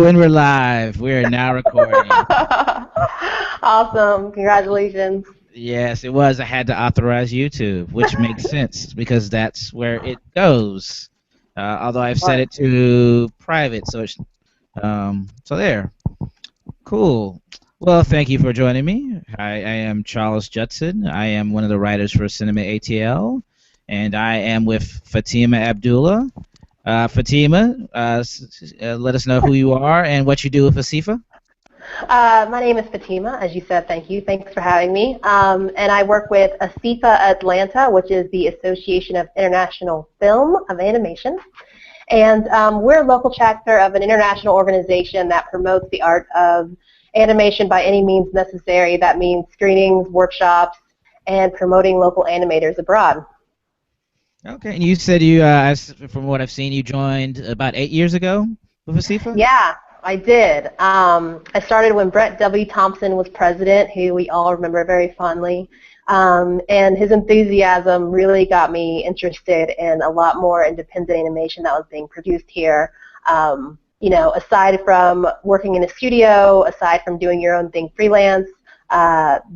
And we're live. We're now recording. Awesome. Congratulations. Yes, it was. I had to authorize YouTube, which makes sense because that's where it goes. Although I've set Smart. it to private, so it's so there. Cool. Well, thank you for joining me. I am Charles Judson. I am one of the writers for CinemATL, and I am with Fatimah Abdullah. Fatima, let us know who you are and what you do with ASIFA. My name is Fatima, as you said. Thank you. Thanks for having me. And I work with ASIFA-Atlanta, which is the Association of International Film of Animation. And we're a local chapter of an international organization that promotes the art of animation by any means necessary. That means screenings, workshops, and promoting local animators abroad. Okay, and you said from what I've seen, you joined about 8 years ago with ASIFA? Yeah, I did. I started when Brett W. Thompson was president, who we all remember very fondly. And his enthusiasm really got me interested in a lot more independent animation that was being produced here. Aside from working in a studio, aside from doing your own thing freelance,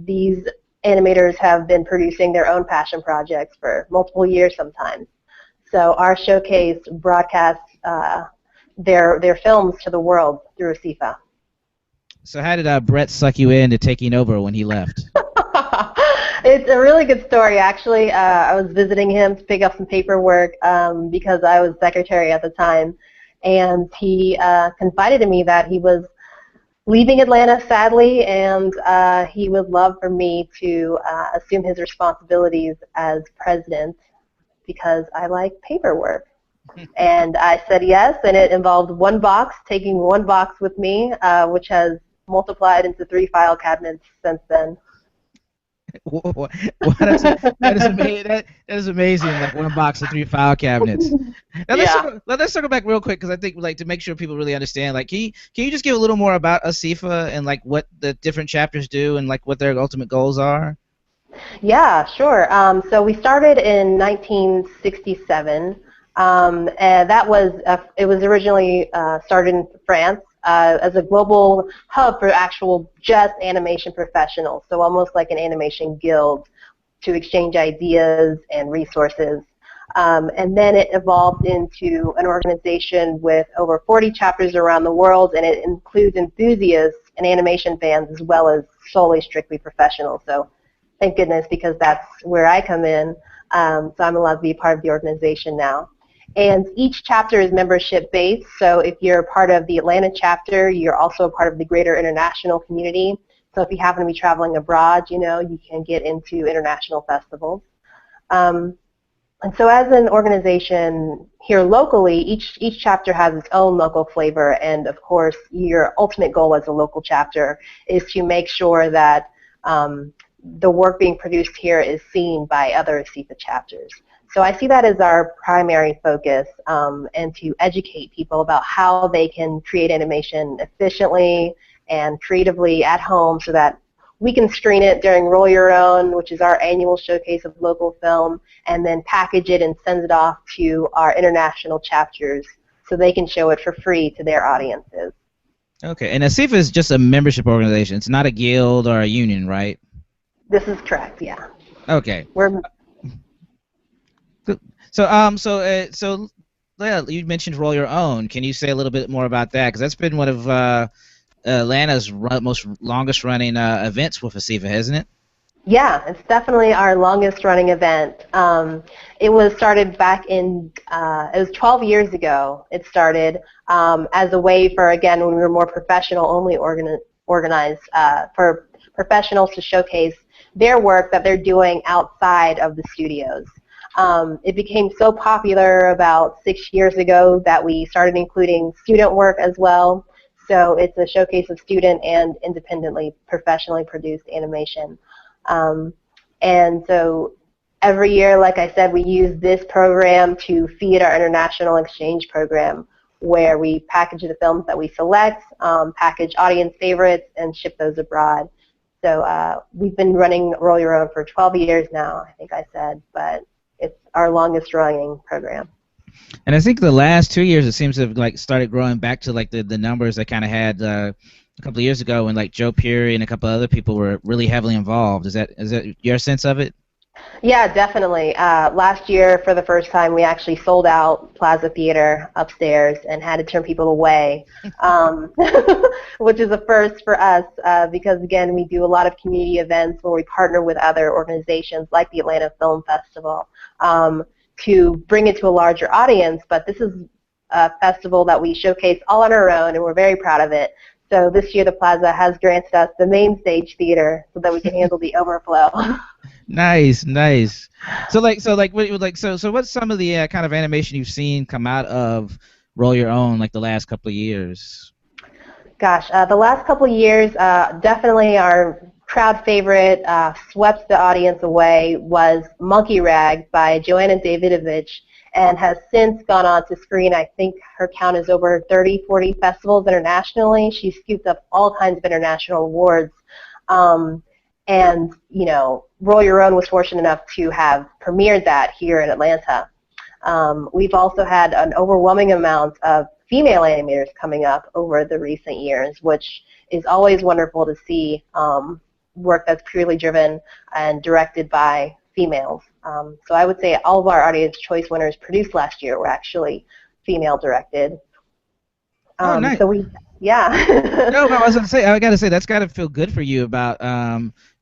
these animators have been producing their own passion projects for multiple years sometimes. So our showcase broadcasts their films to the world through ASIFA. So how did Brett suck you into taking over when he left? It's a really good story, actually. I was visiting him to pick up some paperwork because I was secretary at the time, and he confided to me that he was leaving Atlanta, sadly, and he would love for me to assume his responsibilities as president because I like paperwork. And I said yes, and it involved one box, taking one box with me, which has multiplied into 3 file cabinets since then. That is amazing. Like one box of 3 file cabinets. Now Yeah. let's circle back real quick because I think like to make sure people really understand. Like, can you just give a little more about ASIFA and like what the different chapters do and like what their ultimate goals are? Yeah, sure. So we started in 1967, and it was originally started in France as a global hub for actual just animation professionals, so almost like an animation guild to exchange ideas and resources. And then it evolved into an organization with over 40 chapters around the world, and it includes enthusiasts and animation fans as well as solely strictly professionals. So thank goodness, because that's where I come in. So I'm allowed to be part of the organization now. And each chapter is membership-based, so if you're part of the Atlanta chapter, you're also a part of the greater international community. So if you happen to be traveling abroad, you can get into international festivals. And so as an organization here locally, each chapter has its own local flavor, and of course, your ultimate goal as a local chapter is to make sure that the work being produced here is seen by other ASIFA chapters. So I see that as our primary focus, and to educate people about how they can create animation efficiently and creatively at home so that we can screen it during Roll Your Own, which is our annual showcase of local film, and then package it and send it off to our international chapters so they can show it for free to their audiences. Okay, and ASIFA is just a membership organization. It's not a guild or a union, right? This is correct, yeah. Okay. We're So yeah, you mentioned Roll Your Own. Can you say a little bit more about that? Because that's been one of Atlanta's most longest running events with ASIFA, hasn't it? Yeah, it's definitely our longest running event. It was started back it was 12 years ago. It started as a way for, again, when we were more professional only organized, for professionals to showcase their work that they're doing outside of the studios. It became so popular about 6 years ago that we started including student work as well. So it's a showcase of student and independently, professionally produced animation. And so every year, like I said, we use this program to feed our international exchange program, where we package the films that we select, package audience favorites, and ship those abroad. So we've been running Roll Your Own for 12 years now, I think I said, but it's our longest running program. And I think the last 2 years it seems to have like started growing back to like the numbers I kind of had a couple of years ago when like Joe Peary and a couple of other people were really heavily involved. Is that your sense of it? Yeah, definitely. Last year, for the first time, we actually sold out Plaza Theater upstairs and had to turn people away, um, which is a first for us because, again, we do a lot of community events where we partner with other organizations like the Atlanta Film Festival um, to bring it to a larger audience. But this is a festival that we showcase all on our own, and we're very proud of it. So this year, the Plaza has granted us the main stage theater so that we can handle the overflow. Nice, nice. So what's some of the kind of animation you've seen come out of Roll Your Own like the last couple of years? Gosh, the last couple of years, definitely our crowd favorite, swept the audience away, was Monkey Rag by Joanna Davidovich, and has since gone on to screen. I think her count is over 30, 40 festivals internationally. She's scooped up all kinds of international awards. Um, and, Roll Your Own was fortunate enough to have premiered that here in Atlanta. We've also had an overwhelming amount of female animators coming up over the recent years, which is always wonderful to see work that's purely driven and directed by females. So I would say all of our Audience Choice winners produced last year were actually female directed. Oh, nice. Yeah. No, but I gotta say that's gotta feel good for you about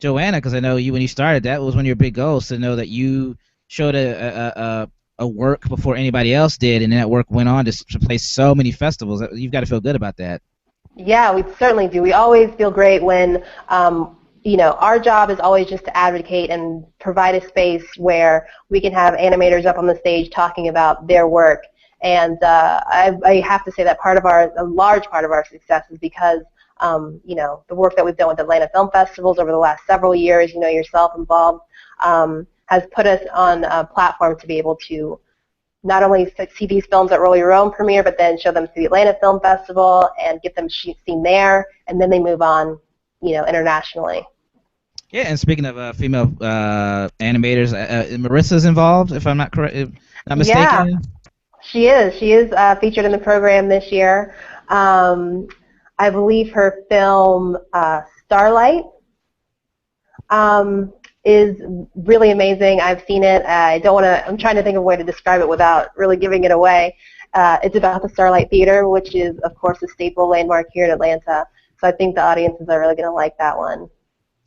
Joanna, because I know you when you started that was one of your big goals to know that you showed a work before anybody else did, and that work went on to play so many festivals. You've got to feel good about that. Yeah, we certainly do. We always feel great when, our job is always just to advocate and provide a space where we can have animators up on the stage talking about their work. And I have to say that a large part of our success is because, the work that we've done with Atlanta Film Festivals over the last several years, yourself involved, has put us on a platform to be able to not only see these films at Roll Your Own premiere, but then show them to the Atlanta Film Festival and get them seen there, and then they move on, internationally. Yeah, and speaking of female animators, Marissa's involved, if I'm not correct, if not Yeah, mistaken. she is. She is featured in the program this year. I believe her film Starlight is really amazing. I've seen it. I don't want to. I'm trying to think of a way to describe it without really giving it away. It's about the Starlight Theater, which is, of course, a staple landmark here in Atlanta. So I think the audiences are really going to like that one.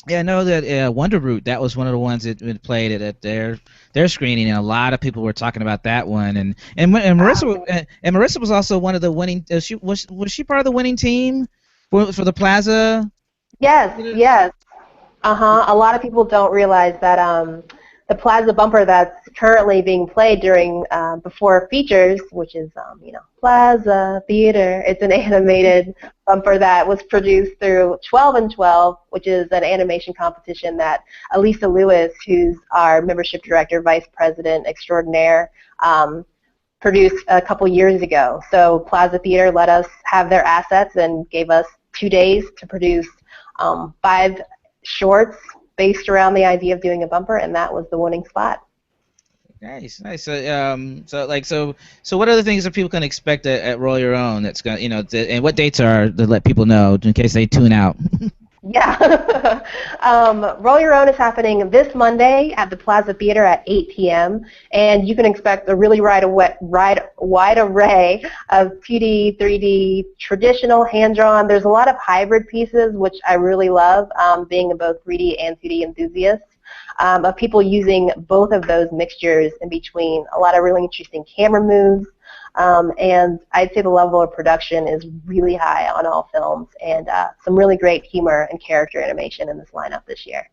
Yeah, I know that Wonder Root, that was one of the ones that played it at their screening, and a lot of people were talking about that one. And Marissa was also one of the winning. Was she part of the winning team for the Plaza? Yes, yes. Uh-huh. A lot of people don't realize that the Plaza bumper that's currently being played during before features, which is Plaza Theater. It's an animated bumper that was produced through 12 and 12, which is an animation competition that Elisa Lewis, who's our membership director, vice president extraordinaire, produced a couple years ago. So Plaza Theater let us have their assets and gave us 2 days to produce 5 shorts based around the idea of doing a bumper, and that was the winning spot. Nice, nice. So what other things are people can expect at Roll Your Own? That's going, and what dates are to let people know in case they tune out. Yeah. Roll Your Own is happening this Monday at the Plaza Theater at 8 p.m. And you can expect a really wide array of 2D, 3D, traditional, hand-drawn. There's a lot of hybrid pieces, which I really love, being a both 3D and 2D enthusiast, of people using both of those mixtures in between. A lot of really interesting camera moves. And I'd say the level of production is really high on all films, and some really great humor and character animation in this lineup this year.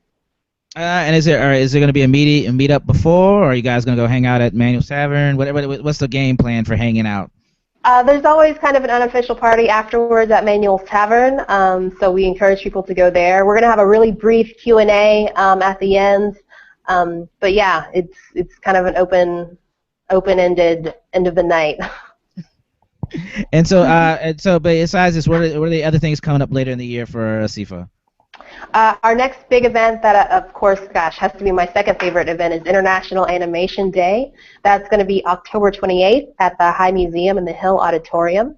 And is there going to be a meet-up before, or are you guys going to go hang out at Manuel's Tavern? What's the game plan for hanging out? There's always kind of an unofficial party afterwards at Manuel's Tavern, so we encourage people to go there. We're going to have a really brief Q&A at the end, but yeah, it's kind of an open-ended end of the night. But besides this, what are the other things coming up later in the year for ASIFA? Our next big event that, of course, gosh, has to be my second favorite event is International Animation Day. That's going to be October 28th at the High Museum in the Hill Auditorium.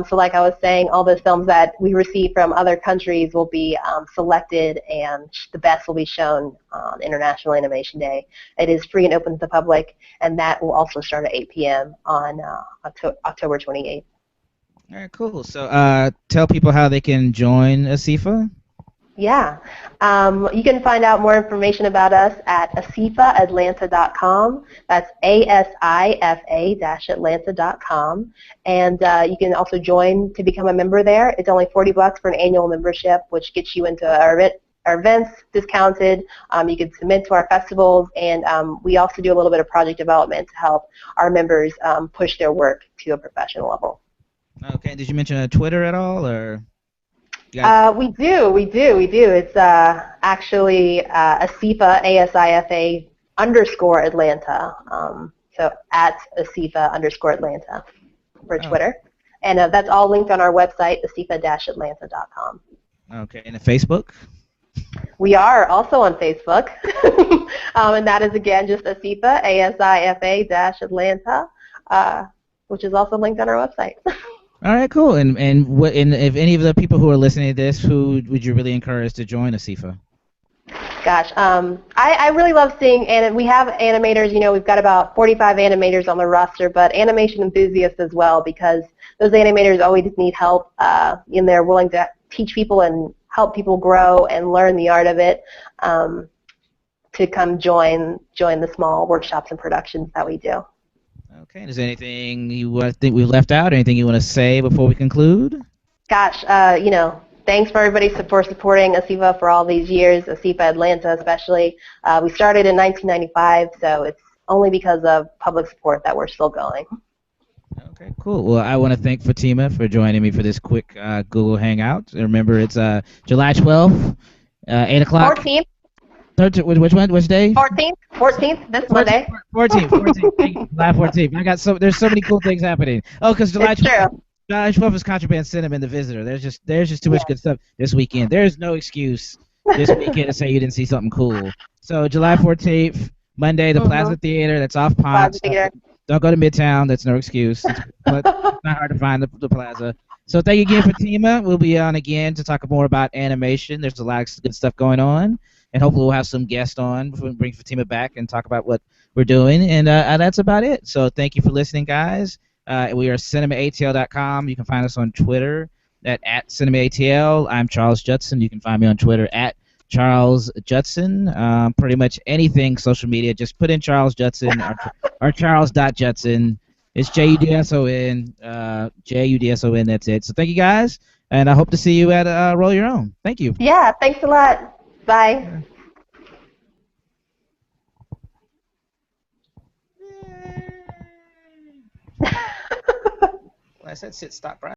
So like I was saying, all those films that we receive from other countries will be selected, and the best will be shown on International Animation Day. It is free and open to the public, and that will also start at 8 p.m. on October 28th. All right, cool. So tell people how they can join ASIFA. Yeah. You can find out more information about us at ASIFA-Atlanta.com. That's ASIFA-Atlanta.com. And you can also join to become a member there. It's only $40 for an annual membership, which gets you into our events discounted. You can submit to our festivals, and we also do a little bit of project development to help our members push their work to a professional level. Okay. Did you mention Twitter at all, or? We do. It's actually ASIFA, ASIFA _ Atlanta. So at ASIFA _ Atlanta for Twitter. And that's all linked on our website, asifa-atlanta.com. Okay, and Facebook? We are also on Facebook. And that is, again, just ASIFA, ASIFA-Atlanta, which is also linked on our website. All right, cool. And if any of the people who are listening to this, who would you really encourage to join ASIFA? Gosh, I really love seeing, and we have animators. You know, we've got about 45 animators on the roster, but animation enthusiasts as well, because those animators always need help, and they're willing to teach people and help people grow and learn the art of it, to come join the small workshops and productions that we do. Okay. Is there anything you think we left out? Anything you want to say before we conclude? Gosh, you know, thanks for everybody for supporting ASIFA for all these years, ASIFA Atlanta especially. We started in 1995, so it's only because of public support that we're still going. Okay, cool. Well, I want to thank Fatimah for joining me for this quick Google Hangout. Remember, it's July 12th, 8 o'clock. 14th. 13th, which one? Which day? 14th, this Monday. 14th. Thank you. July 14th. There's so many cool things happening. Oh, because July 12th is Contraband Cinema and The Visitor. There's just too much good stuff this weekend. There's no excuse this weekend to say you didn't see something cool. So July 14th, Monday, the Plaza Theater. That's off Ponce. Don't go to Midtown. That's no excuse. It's not hard to find the Plaza. So thank you again, Fatimah. We'll be on again to talk more about animation. There's a lot of good stuff going on. And hopefully we'll have some guests on before we bring Fatimah back and talk about what we're doing. And that's about it. So thank you for listening, guys. We are CinemATL.com. You can find us on Twitter at CinemATL. I'm Charles Judson. You can find me on Twitter at Charles Judson. Pretty much anything social media, just put in Charles Judson or Charles.Judson. It's Judson, Judson. That's it. So thank you, guys. And I hope to see you at Roll Your Own. Thank you. Yeah, thanks a lot. Bye. I said sit, stop, right?